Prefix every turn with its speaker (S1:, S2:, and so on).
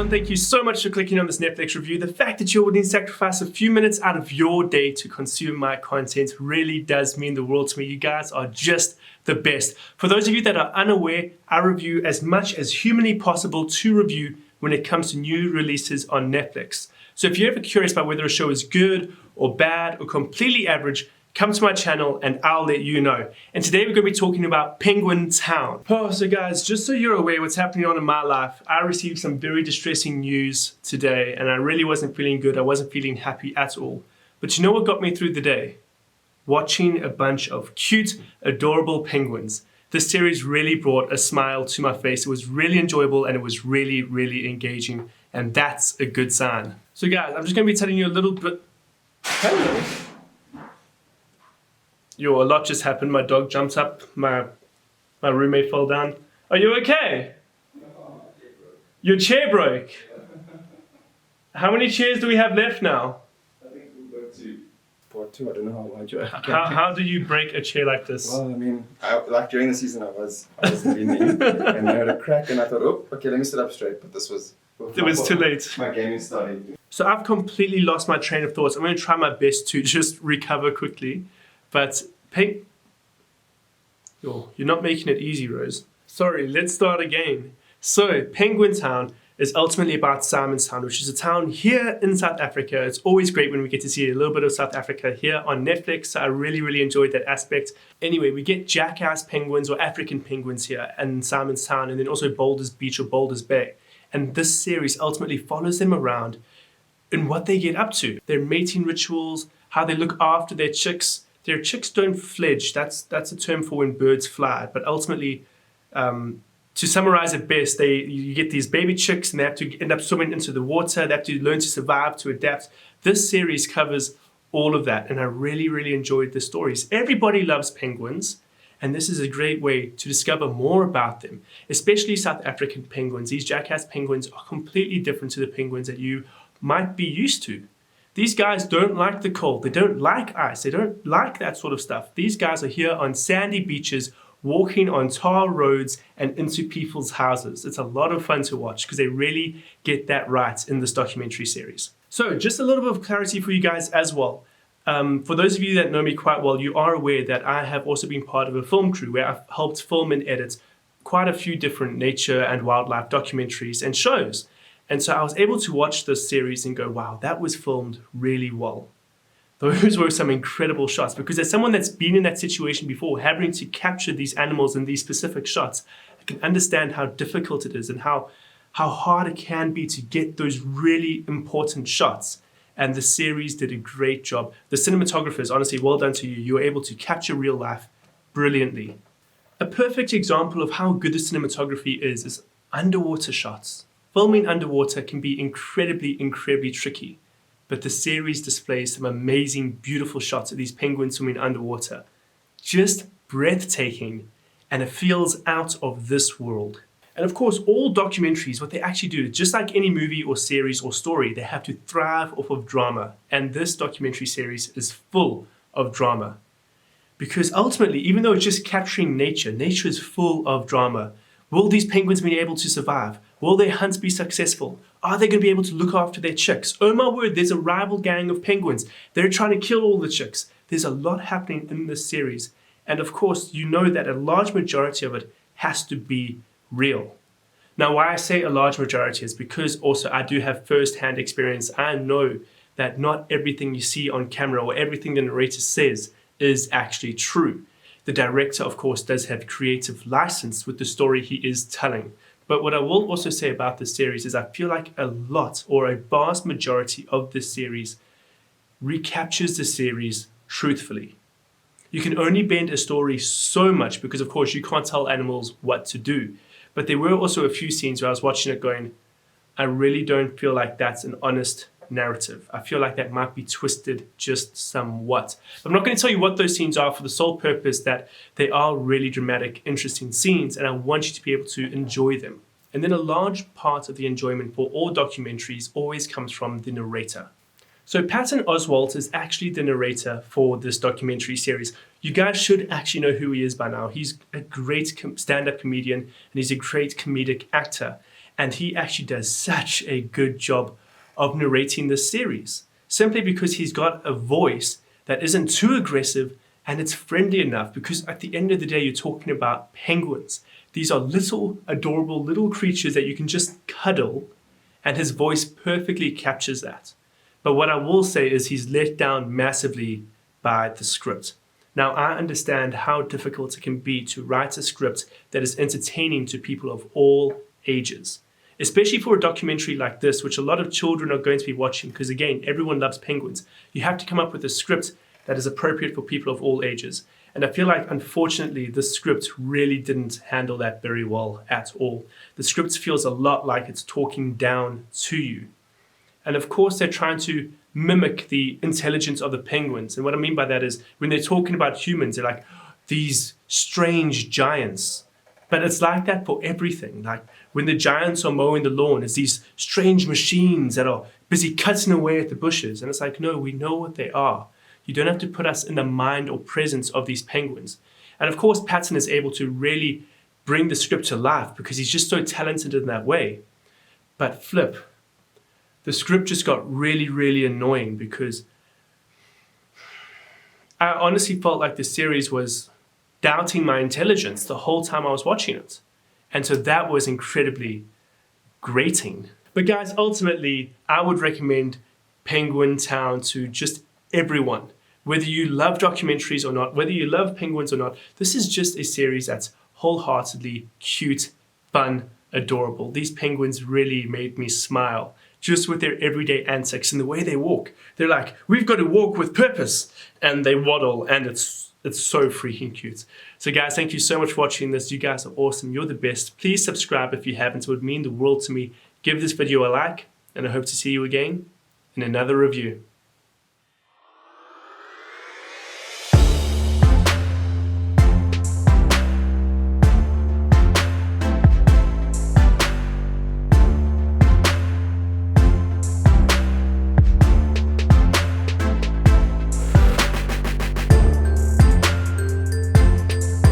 S1: everyone, thank you so much for clicking on this Netflix review. The fact that you're willing to sacrifice a few minutes out of your day to consume my content really does mean the world to me. You guys are just the best. For those of you that are unaware, I review as much as humanly possible to review when it comes to new releases on Netflix. So if you're ever curious about whether a show is good or bad or completely average, come to my channel and I'll let you know. And today we're going to be talking about Penguin Town. So guys, just so you're aware what's happening on in my life, I received some very distressing news today and I really wasn't feeling good. I wasn't feeling happy at all. But you know what got me through the day? Watching a bunch of cute, adorable penguins. This series really brought a smile to my face. It was really enjoyable and it was really, really engaging. And that's a good sign. So guys, I'm just going to be telling you a little bit. Hello. Yo, a lot just happened. My dog jumped up. My roommate fell down. Are you okay? No, your chair broke. How many chairs do we have left now?
S2: I think we've got two. I don't know
S1: how do you break a chair like this?
S2: Well, I mean, like during the season, I was leaning and I heard a crack, and I thought, oh, okay, let me sit up straight. But this was.
S1: It was too late.
S2: My game is starting.
S1: So I've completely lost my train of thoughts. I'm going to try my best to just recover quickly. But you're not making it easy, Rose. Sorry, let's start again. So Penguin Town is ultimately about Janssens Town, which is a town here in South Africa. It's always great when we get to see a little bit of South Africa here on Netflix. So I really, really enjoyed that aspect. Anyway, we get Jackass Penguins or African penguins here in Janssens Town, and then also Boulders Beach or Boulders Bay. And this series ultimately follows them around in what they get up to. Their mating rituals, how they look after their chicks. Their chicks don't fledge, that's a term for when birds fly, but ultimately, to summarize it best, you get these baby chicks and they have to end up swimming into the water, they have to learn to survive, to adapt. This series covers all of that and I really, really enjoyed the stories. Everybody loves penguins and this is a great way to discover more about them, especially South African penguins. These Jackass penguins are completely different to the penguins that you might be used to. These guys don't like the cold, they don't like ice, they don't like that sort of stuff. These guys are here on sandy beaches, walking on tar roads and into people's houses. It's a lot of fun to watch because they really get that right in this documentary series. So just a little bit of clarity for you guys as well. For those of you that know me quite well, you are aware that I have also been part of a film crew where I've helped film and edit quite a few different nature and wildlife documentaries and shows. And so I was able to watch this series and go, wow, that was filmed really well. Those were some incredible shots because as someone that's been in that situation before, having to capture these animals in these specific shots, I can understand how difficult it is and how hard it can be to get those really important shots. And the series did a great job. The cinematographers, honestly, well done to you. You were able to capture real life brilliantly. A perfect example of how good the cinematography is underwater shots. Filming underwater can be incredibly tricky, but the series displays some amazing, beautiful shots of these penguins swimming underwater. Just breathtaking, and it feels out of this world. And of course, all documentaries, what they actually do, just like any movie or series or story, they have to thrive off of drama. And this documentary series is full of drama. Because ultimately, even though it's just capturing nature, nature is full of drama. Will these penguins be able to survive? Will their hunts be successful? Are they going to be able to look after their chicks? Oh my word, there's a rival gang of penguins. They're trying to kill all the chicks. There's a lot happening in this series. And of course, you know that a large majority of it has to be real. Now, why I say a large majority is because also I do have first-hand experience. I know that not everything you see on camera or everything the narrator says is actually true. The director, of course, does have creative license with the story he is telling. But what I will also say about this series is I feel like a lot or a vast majority of this series recaptures the series truthfully. You can only bend a story so much because, of course, you can't tell animals what to do. But there were also a few scenes where I was watching it going, I really don't feel like that's an honest narrative. I feel like that might be twisted just somewhat. I'm not going to tell you what those scenes are for the sole purpose that they are really dramatic, interesting scenes, and I want you to be able to enjoy them. And then a large part of the enjoyment for all documentaries always comes from the narrator. So Patton Oswalt is actually the narrator for this documentary series. You guys should actually know who he is by now. He's a great stand-up comedian and he's a great comedic actor. And he actually does such a good job of narrating this series, simply because he's got a voice that isn't too aggressive and it's friendly enough, because at the end of the day, you're talking about penguins. These are little, adorable little creatures that you can just cuddle, and his voice perfectly captures that. But what I will say is he's let down massively by the script. Now, I understand how difficult it can be to write a script that is entertaining to people of all ages, especially for a documentary like this, which a lot of children are going to be watching, because again, everyone loves penguins. You have to come up with a script that is appropriate for people of all ages. And I feel like, unfortunately, the script really didn't handle that very well at all. The script feels a lot like it's talking down to you. And of course, they're trying to mimic the intelligence of the penguins. And what I mean by that is when they're talking about humans, they're like these strange giants. But it's like that for everything. Like when the giants are mowing the lawn, it's these strange machines that are busy cutting away at the bushes. And it's like, no, we know what they are. You don't have to put us in the mind or presence of these penguins. And of course, Patton is able to really bring the script to life because he's just so talented in that way. But flip, the script just got really, really annoying because I honestly felt like the series was doubting my intelligence the whole time I was watching it. And so that was incredibly grating. But guys, ultimately, I would recommend Penguin Town to just everyone. Whether you love documentaries or not, whether you love penguins or not, this is just a series that's wholeheartedly cute, fun, adorable. These penguins really made me smile just with their everyday antics and the way they walk. They're like, we've got to walk with purpose. And they waddle, and it's so freaking cute. So guys, thank you so much for watching this. You guys are awesome. You're the best. Please subscribe if you haven't. It would mean the world to me. Give this video a like, and I hope to see you again in another review.